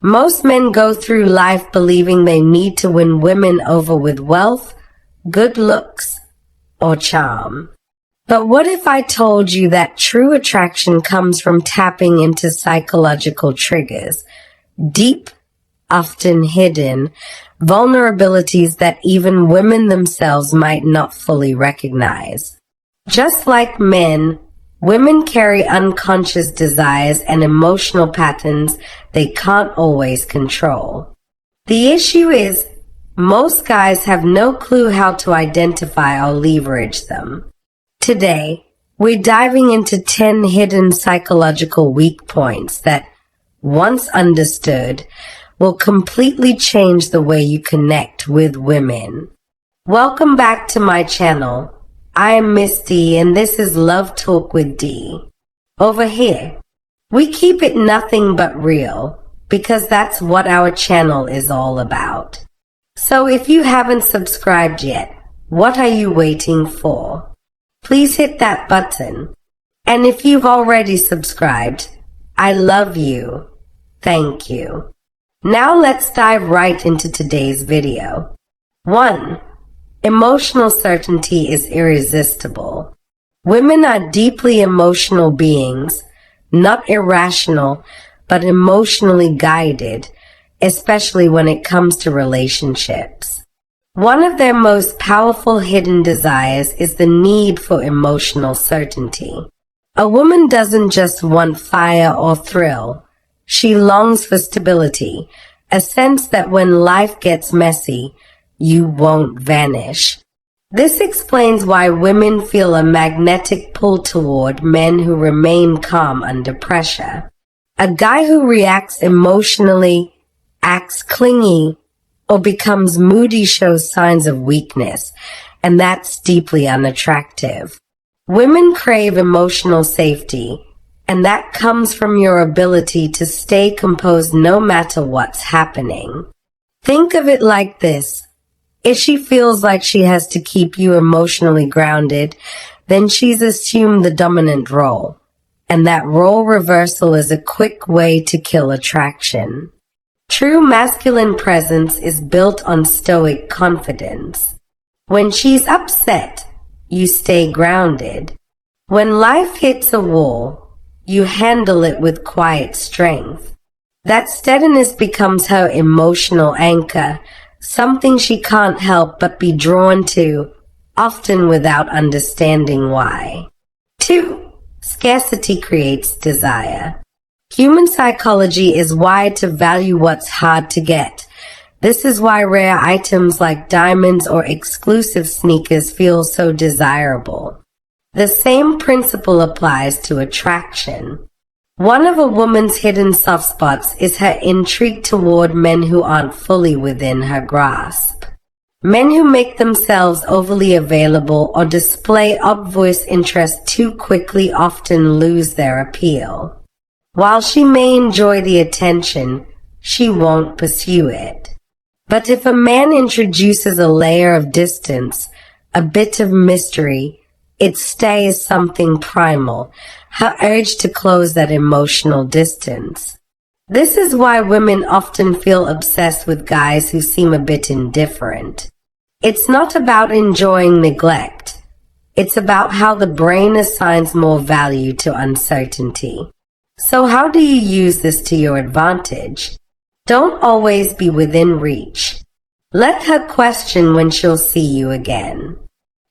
Most men go through life believing they need to win women over with wealth, good looks, or charm. But what if I told you that true attraction comes from tapping into psychological triggers, deep, often hidden, vulnerabilities that even women themselves might not fully recognize? Just like men, women carry unconscious desires and emotional patterns they can't always control. The issue is, most guys have no clue how to identify or leverage them. Today, we're diving into 10 hidden psychological weak points that, once understood, will completely change the way you connect with women. Welcome back to my channel. I am Miss D, and this is Love Talk with D. Over here, we keep it nothing but real, because that's what our channel is all about. So if you haven't subscribed yet, what are you waiting for? Please hit that button. And if you've already subscribed, I love you. Thank you. Now let's dive right into today's video. 1. Emotional certainty is irresistible. Women are deeply emotional beings, not irrational, but emotionally guided, especially when it comes to relationships. One of their most powerful hidden desires is the need for emotional certainty. A woman doesn't just want fire or thrill. She longs for stability, a sense that when life gets messy, you won't vanish. This explains why women feel a magnetic pull toward men who remain calm under pressure. A guy who reacts emotionally, acts clingy, or becomes moody shows signs of weakness, and that's deeply unattractive. Women crave emotional safety, and that comes from your ability to stay composed no matter what's happening. Think of it like this. If she feels like she has to keep you emotionally grounded, then she's assumed the dominant role, and that role reversal is a quick way to kill attraction. True masculine presence is built on stoic confidence. When she's upset, you stay grounded. When life hits a wall, you handle it with quiet strength. That steadiness becomes her emotional anchor, something she can't help but be drawn to, often without understanding why. 2. Scarcity creates desire. Human psychology is wired to value what's hard to get. This is why rare items like diamonds or exclusive sneakers feel so desirable. The same principle applies to attraction. One of a woman's hidden soft spots is her intrigue toward men who aren't fully within her grasp. Men who make themselves overly available or display obvious interest too quickly often lose their appeal. While she may enjoy the attention, she won't pursue it. But if a man introduces a layer of distance, a bit of mystery, it stays something primal, her urge to close that emotional distance. This is why women often feel obsessed with guys who seem a bit indifferent. It's not about enjoying neglect. It's about how the brain assigns more value to uncertainty. So how do you use this to your advantage? Don't always be within reach. Let her question when she'll see you again.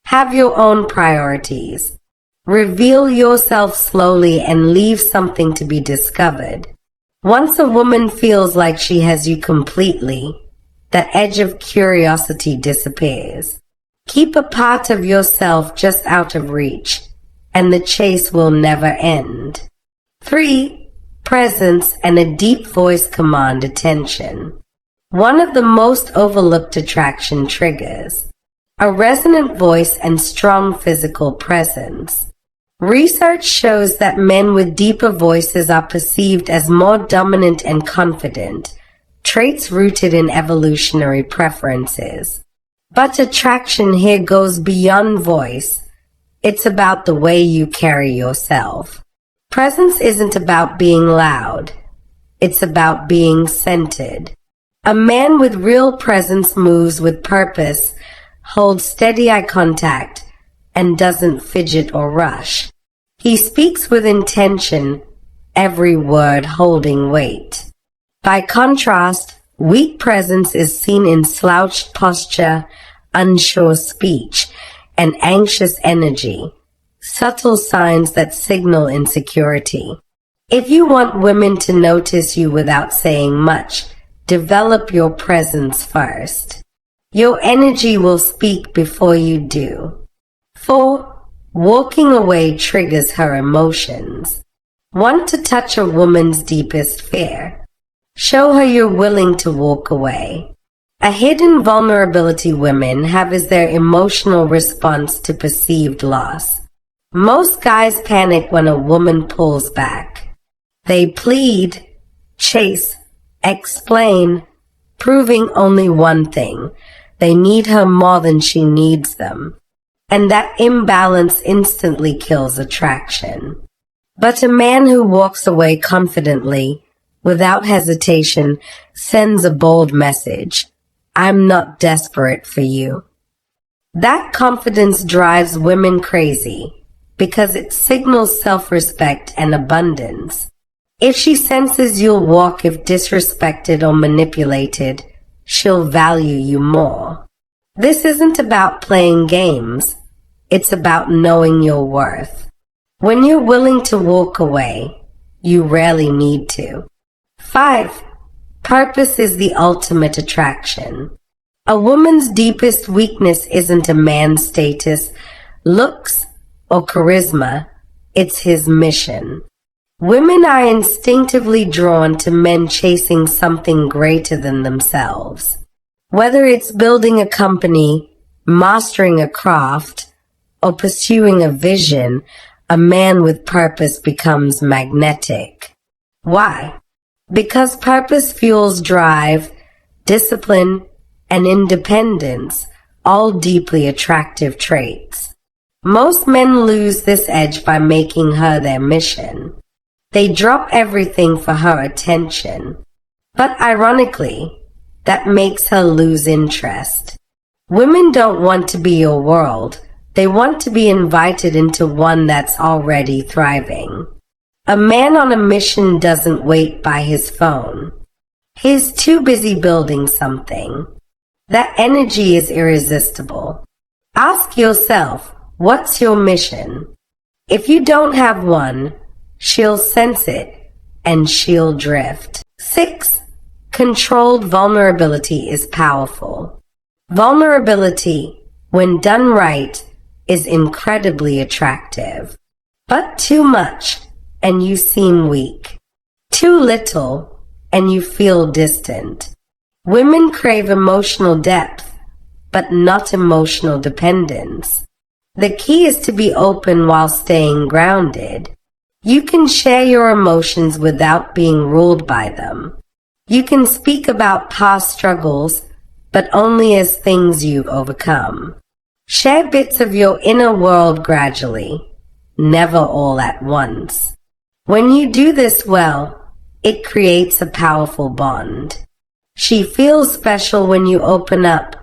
Have your own priorities. Reveal yourself slowly and leave something to be discovered. Once a woman feels like she has you completely, that edge of curiosity disappears. Keep a part of yourself just out of reach, and the chase will never end. 3. Presence and a deep voice command attention. One of the most overlooked attraction triggers. A resonant voice and strong physical presence. Research shows that men with deeper voices are perceived as more dominant and confident, traits rooted in evolutionary preferences. But attraction here goes beyond voice. It's about the way you carry yourself. Presence isn't about being loud. It's about being centered. A man with real presence moves with purpose, holds steady eye contact, and doesn't fidget or rush. He speaks with intention, every word holding weight. By contrast, weak presence is seen in slouched posture, unsure speech, and anxious energy, subtle signs that signal insecurity. If you want women to notice you without saying much, develop your presence first. Your energy will speak before you do. 4. Walking away triggers her emotions. Want to touch a woman's deepest fear? Show her you're willing to walk away. A hidden vulnerability women have is their emotional response to perceived loss. Most guys panic when a woman pulls back. They plead, chase, explain, proving only one thing: they need her more than she needs them. And that imbalance instantly kills attraction. But a man who walks away confidently, without hesitation, sends a bold message: I'm not desperate for you. That confidence drives women crazy because it signals self-respect and abundance. If she senses you'll walk if disrespected or manipulated, she'll value you more. This isn't about playing games. It's about knowing your worth. When you're willing to walk away, you rarely need to. 5. Purpose is the ultimate attraction. A woman's deepest weakness isn't a man's status, looks, or charisma. It's his mission. Women are instinctively drawn to men chasing something greater than themselves. Whether it's building a company, mastering a craft, or pursuing a vision, a man with purpose becomes magnetic. Why? Because purpose fuels drive, discipline, and independence, all deeply attractive traits. Most men lose this edge by making her their mission. They drop everything for her attention. But ironically, that makes her lose interest. Women don't want to be your world. They want to be invited into one that's already thriving. A man on a mission doesn't wait by his phone. He's too busy building something. That energy is irresistible. Ask yourself, what's your mission? If you don't have one, she'll sense it and she'll drift. 6. Controlled vulnerability is powerful. Vulnerability, when done right, is incredibly attractive. But too much, and you seem weak. Too little, and you feel distant. Women crave emotional depth, but not emotional dependence. The key is to be open while staying grounded. You can share your emotions without being ruled by them. You can speak about past struggles, but only as things you've overcome. Share bits of your inner world gradually, never all at once. When you do this well, it creates a powerful bond. She feels special when you open up,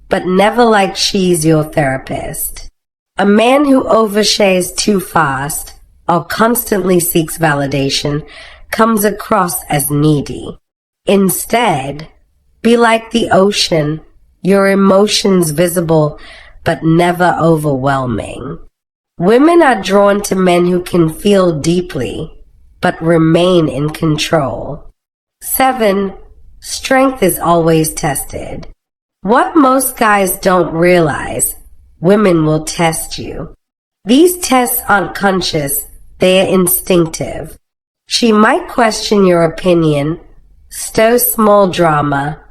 but never like she's your therapist. A man who overshares too fast or constantly seeks validation comes across as needy. Instead, be like the ocean, your emotions visible but never overwhelming. Women are drawn to men who can feel deeply but remain in control. 7. Strength is always tested. What most guys don't realize, women will test you. These tests aren't conscious, they are instinctive. She might question your opinion, stir small drama,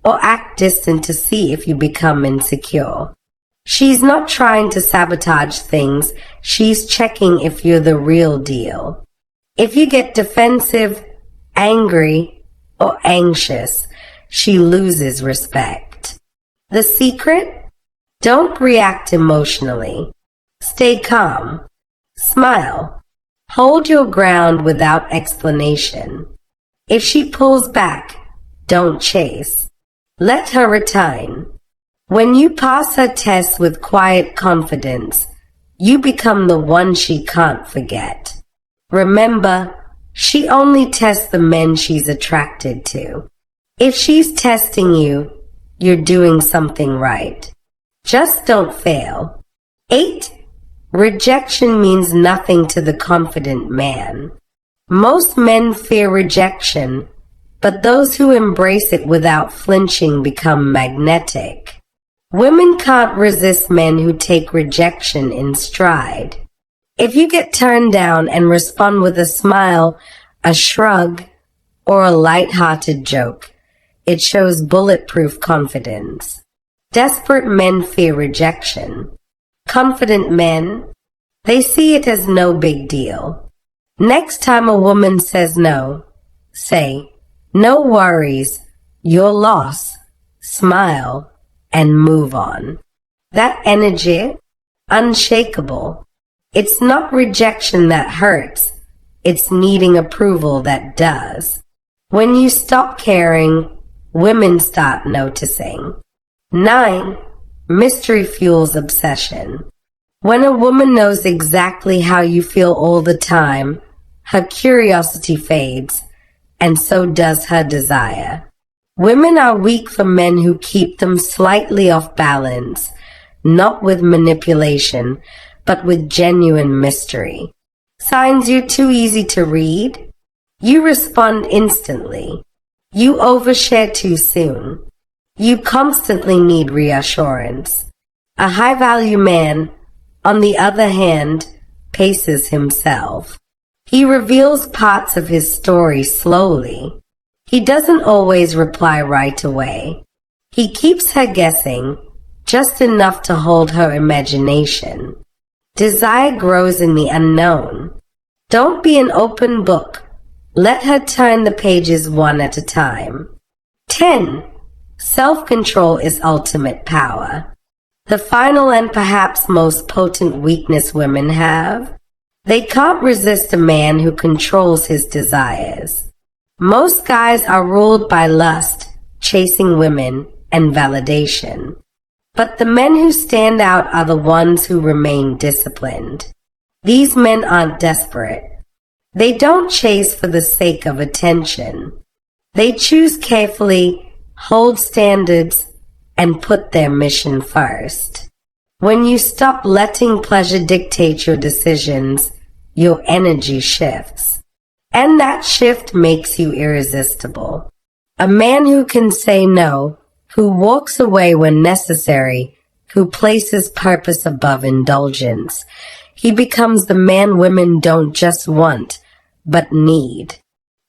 or act distant to see if you become insecure. She's not trying to sabotage things, she's checking if you're the real deal. If you get defensive, angry, or anxious, she loses respect. The secret? Don't react emotionally. Stay calm. Smile. Hold your ground without explanation. If she pulls back, don't chase. Let her return. When you pass her test with quiet confidence, you become the one she can't forget. Remember, she only tests the men she's attracted to. If she's testing you, you're doing something right. Just don't fail. 8. Rejection means nothing to the confident man. Most men fear rejection, but those who embrace it without flinching become magnetic. Women can't resist men who take rejection in stride. If you get turned down and respond with a smile, a shrug, or a light-hearted joke, it shows bulletproof confidence. Desperate men fear rejection. Confident men, they see it as no big deal. Next time a woman says no, say, "No worries, your loss," smile, and move on. That energy, unshakable. It's not rejection that hurts, it's needing approval that does. When you stop caring, women start noticing. 9. Mystery fuels obsession. When a woman knows exactly how you feel all the time, her curiosity fades, and so does her desire. Women are weak for men who keep them slightly off balance, not with manipulation, but with genuine mystery. Signs you're too easy to read? You respond instantly. You overshare too soon. You constantly need reassurance. A high-value man, on the other hand, paces himself. He reveals parts of his story slowly. He doesn't always reply right away. He keeps her guessing, just enough to hold her imagination. Desire grows in the unknown. Don't be an open book. Let her turn the pages one at a time. 10. Self-control is ultimate power. The final and perhaps most potent weakness women have. They can't resist a man who controls his desires. Most guys are ruled by lust, chasing women, and validation. But the men who stand out are the ones who remain disciplined. These men aren't desperate. They don't chase for the sake of attention. They choose carefully, hold standards, and put their mission first. When you stop letting pleasure dictate your decisions, your energy shifts. And that shift makes you irresistible. A man who can say no, who walks away when necessary, who places purpose above indulgence. He becomes the man women don't just want, but need.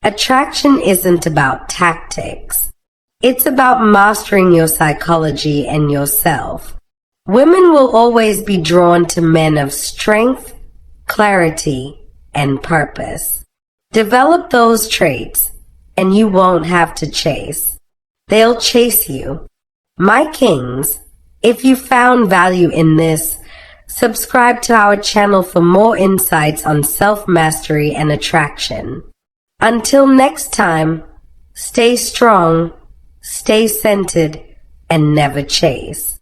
Attraction isn't about tactics. It's about mastering your psychology and yourself. Women will always be drawn to men of strength, clarity, and purpose. Develop those traits, and you won't have to chase. They'll chase you. My kings, if you found value in this, subscribe to our channel for more insights on self-mastery and attraction. Until next time, stay strong, stay centered, and never chase.